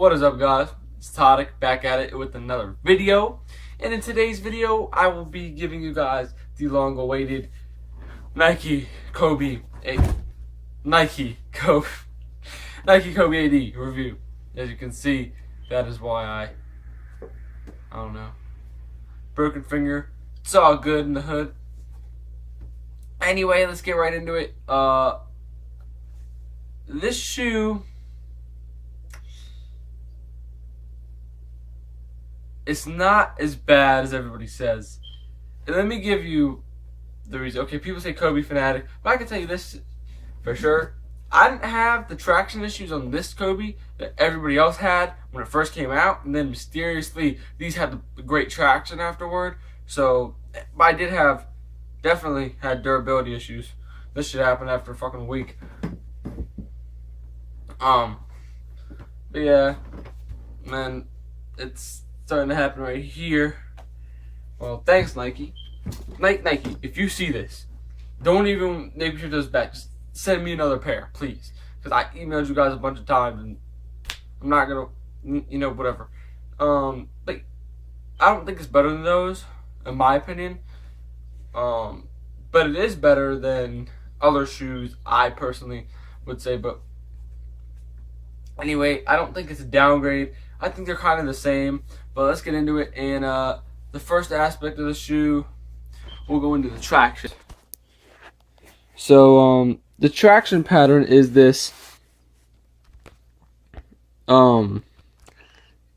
What is up, guys? It's Todic back at it with another video. And in today's video, I will be giving you guys the long-awaited Nike Kobe Nike Kobe AD review. As you can see, that is why I don't know. Broken finger. It's all good in the hood. Anyway, let's get right into it. This shoe, it's not as bad as everybody says. And let me give you the reason. Okay, people say Kobe fanatic, but I can tell you this for sure. I didn't have the traction issues on this Kobe that everybody else had when it first came out, and then mysteriously these had the great traction afterward. So, but I did have, definitely had durability issues. This should happen after a fucking week. But yeah, man, it's starting to happen right here. Well, thanks, Nike. Nike, if you see this, don't even make sure those back. Just send me another pair, please. Because I emailed you guys a bunch of times, and I'm not gonna, whatever. But I don't think it's better than those, in my opinion. But it is better than other shoes, I personally would say. But anyway, I don't think it's a downgrade. I think they're kind of the same. But let's get into it. And the first aspect of the shoe, we'll go into the traction. So the traction pattern is this Kobe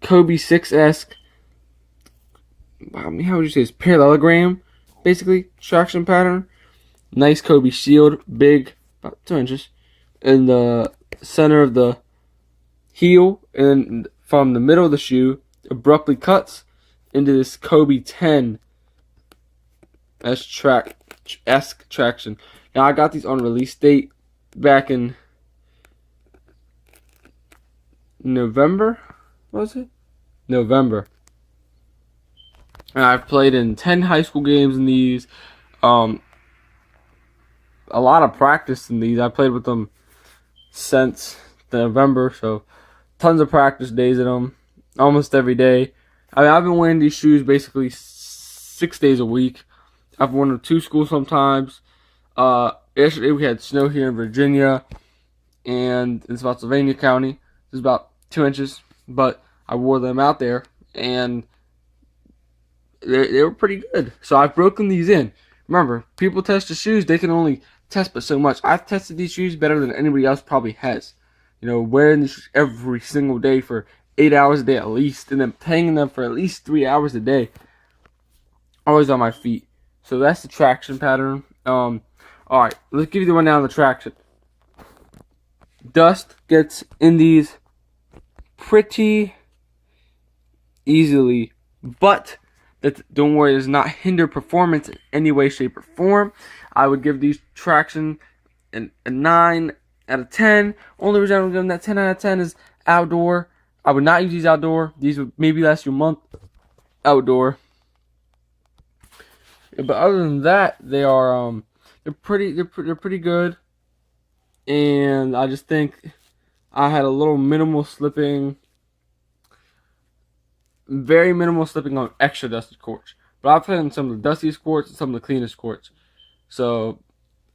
6-esque, how would you say this, parallelogram, basically, traction pattern. Nice Kobe shield, big, about 2 inches, in the center of the heel, and from the middle of the shoe, abruptly cuts into this Kobe 10 esque traction. Now, I got these on release date back in November, was it? November. And I've played in 10 high school games in these. A lot of practice in these. I played with them since November, so tons of practice days in them, almost every day. I mean, I've been wearing these shoes basically 6 days a week. I've worn them to school sometimes. Yesterday we had snow here in Virginia and in Spotsylvania County. It was about 2 inches, but I wore them out there, and they were pretty good. So I've broken these in. Remember, people test the shoes, they can only test but so much. I've tested these shoes better than anybody else probably has. Wearing these shoes every single day for 8 hours a day at least, and then playing them for at least 3 hours a day. Always on my feet. So that's the traction pattern. Alright, let's give you the rundown of the traction. Dust gets in these pretty easily, but don't worry, it does not hinder performance in any way, shape, or form. I would give these traction a 9 out of 10. Only reason I would give them that 10 out of 10 is outdoor. I would not use these outdoor. These would maybe last you a month outdoor. But other than that, they are they're pretty good. And I just think I had a little minimal slipping, very minimal slipping on extra dusty courts. But I've played on some of the dustiest courts and some of the cleanest courts. So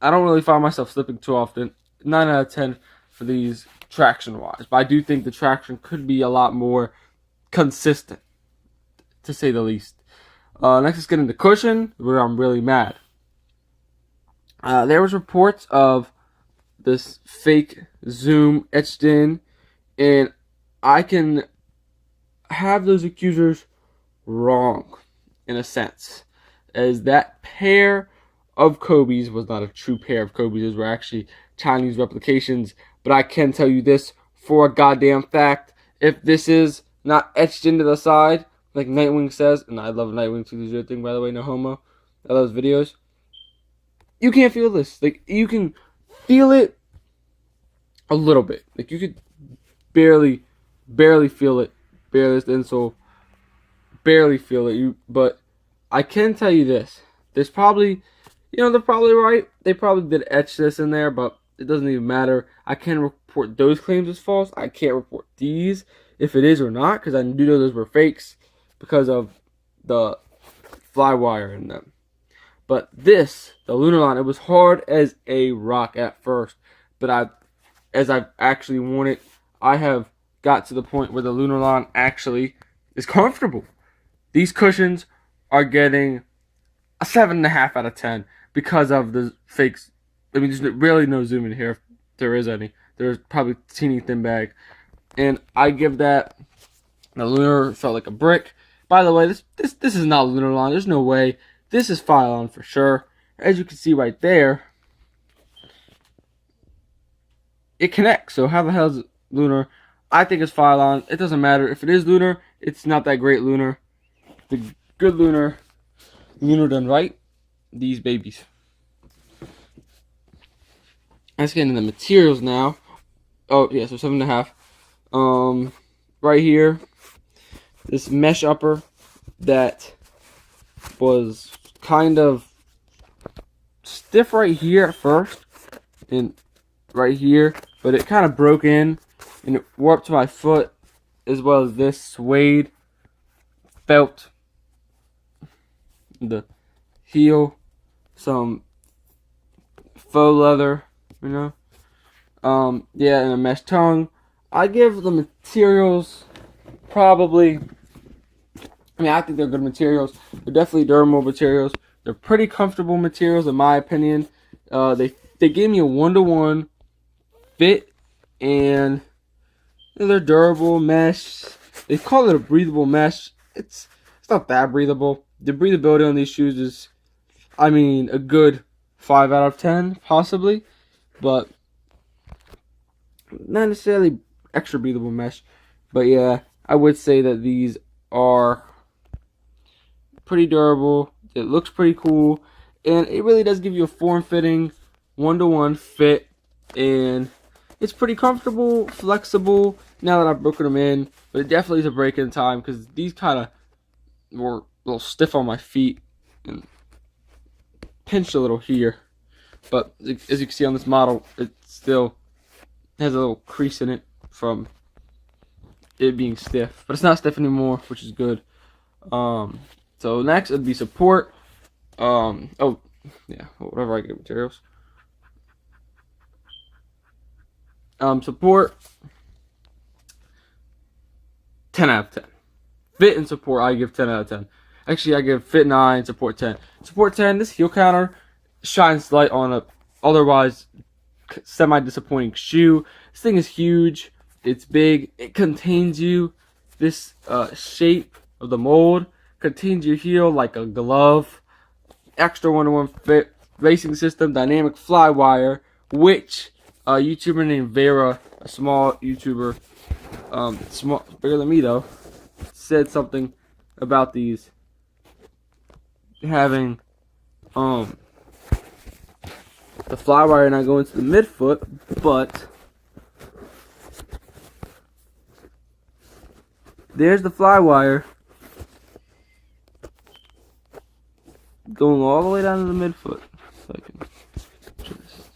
I don't really find myself slipping too often. 9 out of 10 for these traction-wise. But I do think the traction could be a lot more consistent, to say the least. Next, let's get into cushion, where I'm really mad. There was reports of this fake Zoom etched in, and I can have those accusers wrong, in a sense, as that pair of Kobe's was not a true pair of Kobe's. Those were actually Chinese replications. But I can tell you this for a goddamn fact: if this is not etched into the side, like Nightwing says, and I love Nightwing 2.0 thing, by the way, no homo, I love his videos, you can't feel this. Like, you can feel it a little bit. Like, you could barely feel it. Barely, this insole, barely feel it. But I can tell you this: there's probably, they're probably right. They probably did etch this in there, but it doesn't even matter. I can report those claims as false. I can't report these. if it is or not, because I do know those were fakes because of the fly wire in them. But this, the Lunarlon, it was hard as a rock at first, but as I've actually worn it, I have got to the point where the Lunarlon actually is comfortable. These cushions are getting a 7.5 out of 10 because of the fakes. I mean, there's really no zoom in here if there is any. There's probably a teeny thin bag. And I give that, the Lunar felt like a brick. By the way, this is not Lunarlon. There's no way. This is Phylon for sure. As you can see right there, it connects. So how the hell is it Lunar? I think it's Phylon. It doesn't matter. If it is Lunar, it's not that great Lunar. The good Lunar done right, these babies. Let's get into the materials now. Oh, yeah, so 7.5. Right here, this mesh upper that was kind of stiff right here at first, and right here, but it kind of broke in, and it warped my foot, as well as this suede felt the heel, some faux leather, you know. Yeah, and a mesh tongue. I give the materials probably, I think they're good materials. They're definitely durable materials. They're pretty comfortable materials in my opinion. They gave me a 1-to-1 fit, and they're durable mesh. They call it a breathable mesh. It's not that breathable. The breathability on these shoes is, a good 5 out of 10 possibly, but not necessarily extra breathable mesh. But yeah, I would say that these are pretty durable. It looks pretty cool, and it really does give you a form-fitting 1-to-1 fit, and it's pretty comfortable, flexible now that I've broken them in. But it definitely is a break-in time because these kind of were a little stiff on my feet and pinched a little here. But as you can see on this model, it still has a little crease in it from it being stiff, but it's not stiff anymore, which is good. So next it'd be support. Oh yeah, whatever I get materials. Support 10 out of 10. Fit and support I give 10 out of 10. Actually, I give fit 9, support 10. Support 10. This heel counter shines light on a otherwise semi-disappointing shoe. This thing is huge. It's big. It contains you. This shape of the mold contains your heel like a glove. Extra 1-to-1 fit. Racing system. Dynamic fly wire. Which a YouTuber named Vera, a small YouTuber, bigger than me though, said something about these having the fly wire not going to the midfoot, but there's the fly wire going all the way down to the midfoot. So I can picture this.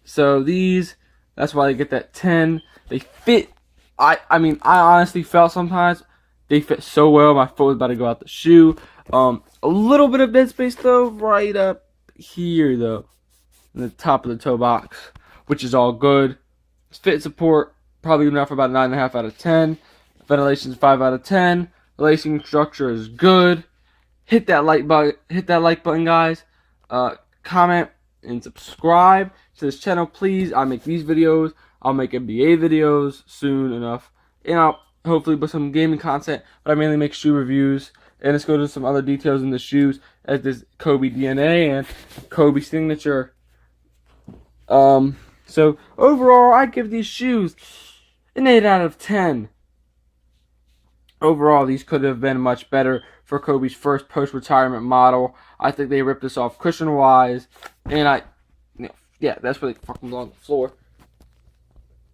So these, that's why they get that 10. They fit. I honestly felt sometimes they fit so well. My foot was about to go out the shoe. A little bit of dead space though, right up here though, in the top of the toe box, which is all good. Fit support probably enough for about 9.5 out of 10. Ventilation is 5 out of 10. The lacing structure is good. Hit that like button, guys. Comment and subscribe to this channel, please. I make these videos. I'll make NBA videos soon enough, and I'll hopefully put some gaming content, but I mainly make shoe reviews. And let's go to some other details in the shoes, as this Kobe DNA and Kobe signature. So overall, I give these shoes an 8 out of 10. Overall, these could have been much better for Kobe's first post-retirement model. I think they ripped this off cushion-wise, and yeah, that's where they fucking belong on the floor.